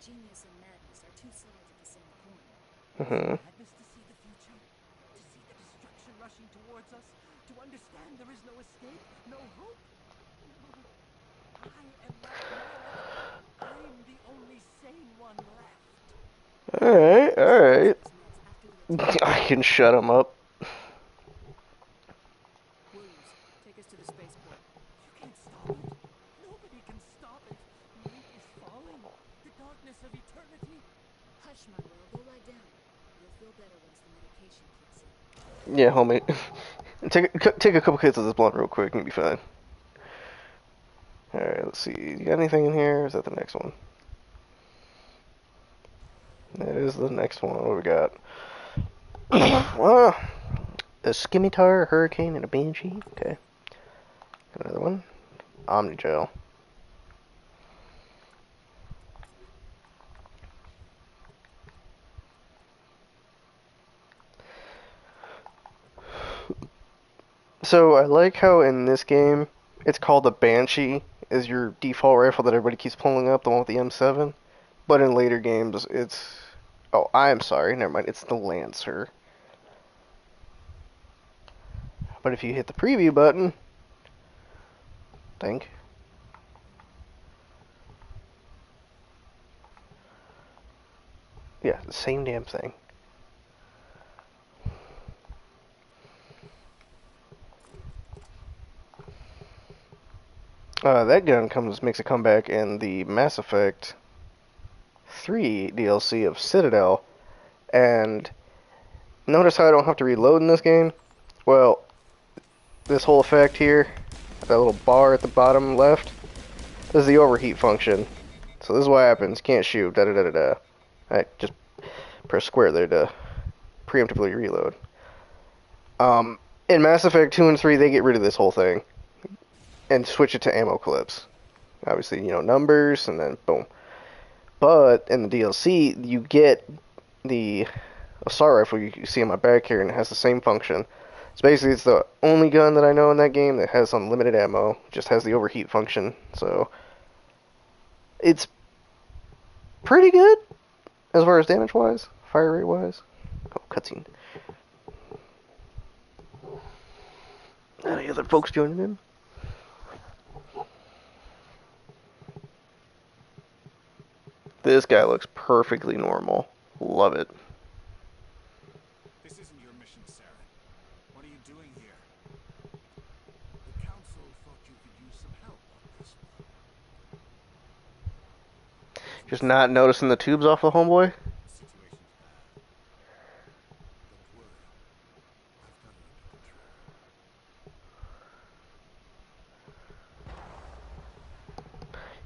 Genius and madness are two sides of the same coin. Madness to see the future, to see the destruction rushing towards us, to understand there is no escape, no hope. No, I am not mad. I'm the only sane one left. Alright, alright. His meds after the attack. I can shut him up. Williams, take us to the spaceport. You can't stop it. Nobody can stop it. Night is falling. The darkness of eternity. Hush, Manuel. Go lie down. You'll feel better once the medication kicks in. Yeah, homie. Take a couple hits of this blunt real quick and you'll be fine. Alright, let's see. You got anything in here? Or is that the next one? That is the next one. What do we got? Well, a scimitar, a hurricane, and a banshee. Okay. Got another one. Omnigel. So I like how in this game it's called the Banshee is your default rifle that everybody keeps pulling up, the one with the M7. But in later games it's oh, I'm sorry, never mind, it's the Lancer. But if you hit the preview button, think. Yeah, the same damn thing. That gun makes a comeback in the Mass Effect 3 DLC of Citadel, and notice how I don't have to reload in this game? Well, this whole effect here, that little bar at the bottom left, this is the overheat function. So this is what happens, can't shoot, da-da-da-da-da. Alright, just press square there to preemptively reload. In Mass Effect 2 and 3, they get rid of this whole thing and switch it to ammo clips. Obviously, numbers, and then boom. But in the DLC, you get the assault rifle you see on my back here, and it has the same function. So basically, it's the only gun that I know in that game that has unlimited ammo, just has the overheat function. So it's pretty good as far as damage-wise, fire rate-wise. Oh, cutscene. Any other folks joining in? This guy looks perfectly normal. Love it. This isn't your mission, Sarah. What are you doing here? The council thought you could use some help on this one. Just not noticing the tubes off the homeboy? The situation's bad. Don't worry. I've got it under control.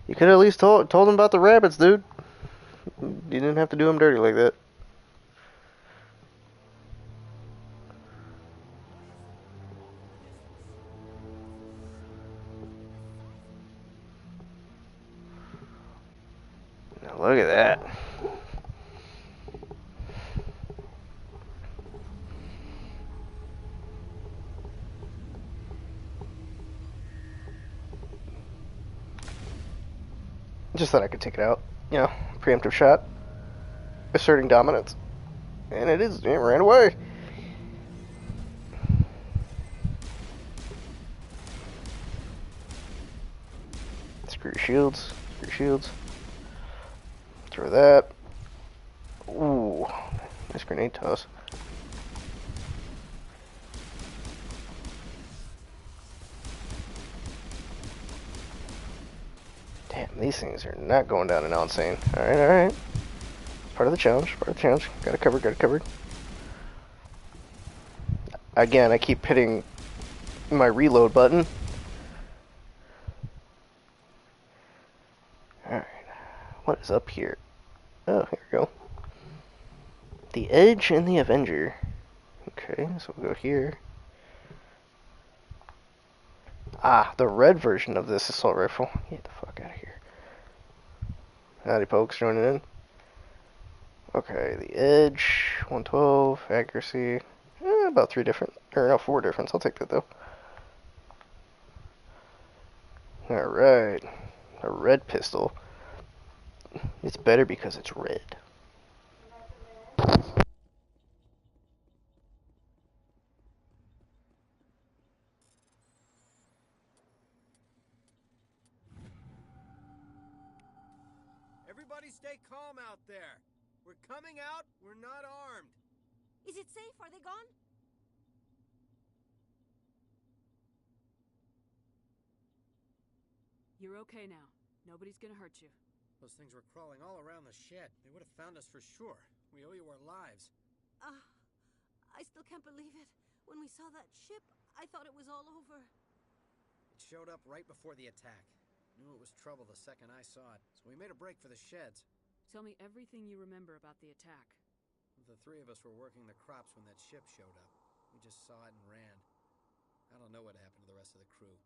You could at least told him about the rabbits, dude. You didn't have to do him dirty like that. Now look at that. Just thought I could take it out. Preemptive shot. Asserting dominance. And it ran away. Screw your shields. Screw your shields. Throw that. Ooh. Nice grenade toss. Damn, these things are not going down in Insane. Alright, alright. Part of the challenge, Got it covered. Again, I keep hitting my reload button. What is up here? Oh, here we go. The Edge and the Avenger. Okay, so we'll go here. Ah, the red version of this assault rifle. Get the fuck out of here. Howdy, folks, joining in. Okay, the Edge, 112, accuracy. About 3 different, or no, 4 difference. I'll take that though. Alright, a red pistol. It's better because it's red. Everybody stay calm out there. We're coming out. We're not armed. Is it safe? Are they gone? You're okay now. Nobody's gonna hurt you. Those things were crawling all around the shed. They would have found us for sure. We owe you our lives. I still can't believe it. When we saw that ship, I thought it was all over. It showed up right before the attack. Knew it was trouble the second I saw it, so we made a break for the sheds. Tell me everything you remember about the attack. The 3 of us were working the crops when that ship showed up. We just saw it and ran. I don't know what happened to the rest of the crew.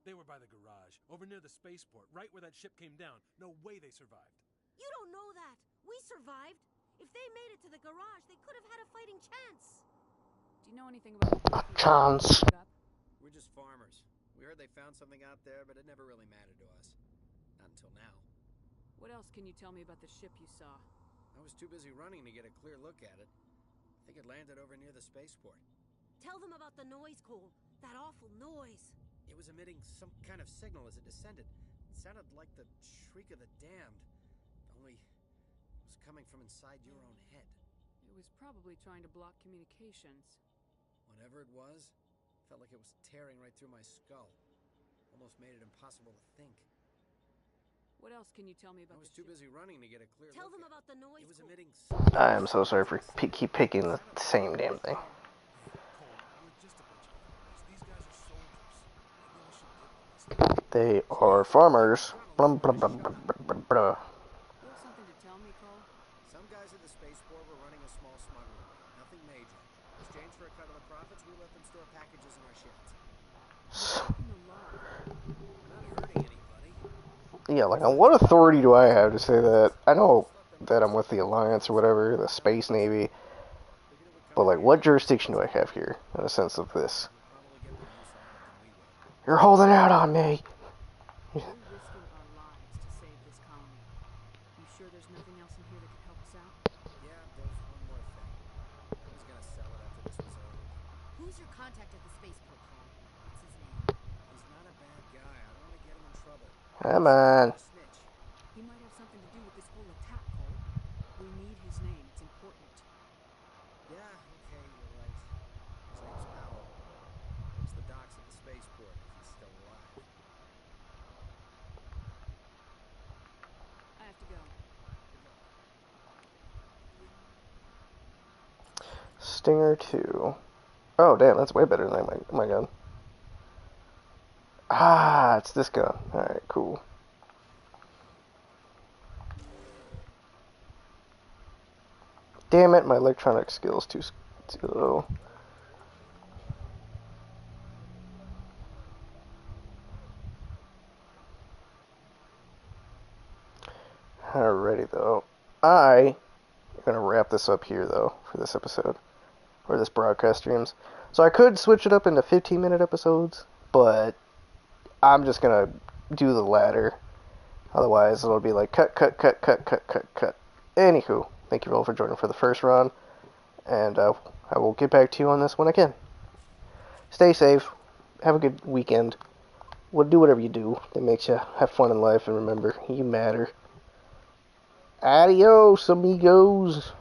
They were by the garage, over near the spaceport, right where that ship came down. No way they survived. You don't know that. We survived. If they made it to the garage, they could have had a fighting chance. Do you know anything about the chance? We're just farmers. We heard they found something out there, but it never really mattered to us. Not until now. What else can you tell me about the ship you saw? I was too busy running to get a clear look at it. I think it landed over near the spaceport. Tell them about the noise, Cole. That awful noise. It was emitting some kind of signal as it descended. It sounded like the shriek of the damned. Only it was coming from inside your own head. It was probably trying to block communications. Whatever it was, felt like it was tearing right through my skull. Almost made it impossible to think. What else can you tell me about I was too busy running to get a clear Tell look them at about the noise. It was emitting I am so sorry for keep picking the same damn thing. They are farmers. Blum, blum, blum, blum, blum, blum. You have something to tell me, Cole? Some guys at the spaceport were running a small smuggling ring. Nothing major. In exchange for a cut of the profits, we let them store packages in our sheds. Not hurting anybody. Yeah, like, on what authority do I have to say that? I know that I'm with the Alliance or whatever, the Space Navy, but, like, what jurisdiction do I have here, in a sense of this? You're holding out on me! We're risking our lives to save this colony. You sure there's nothing else in here that could help us out? Yeah, there's one more thing. I was gonna sell it after this was over. Who's your contact at the spaceport, Cole? What's his name? He's not a bad guy. I don't want to get him in trouble. Come on. Snitch. He might have something to do with this whole attack, Cole. We need his name. It's important. Yeah, okay, you're right. His name's Powell. Works the docks at the spaceport if he's still alive. I have to go. Stinger 2. Oh, damn, that's way better than my gun. Ah, it's this gun. Alright, cool. Damn it, my electronic skills too low. Alrighty, though. I am going to wrap this up here, though, for this episode. Or this broadcast streams. So I could switch it up into 15-minute episodes, but I'm just going to do the latter. Otherwise, it'll be like cut. Anywho, thank you all for joining for the first run, and I will get back to you on this when I can. Stay safe. Have a good weekend. Do whatever you do that makes you have fun in life, and remember, you matter. Adios, amigos.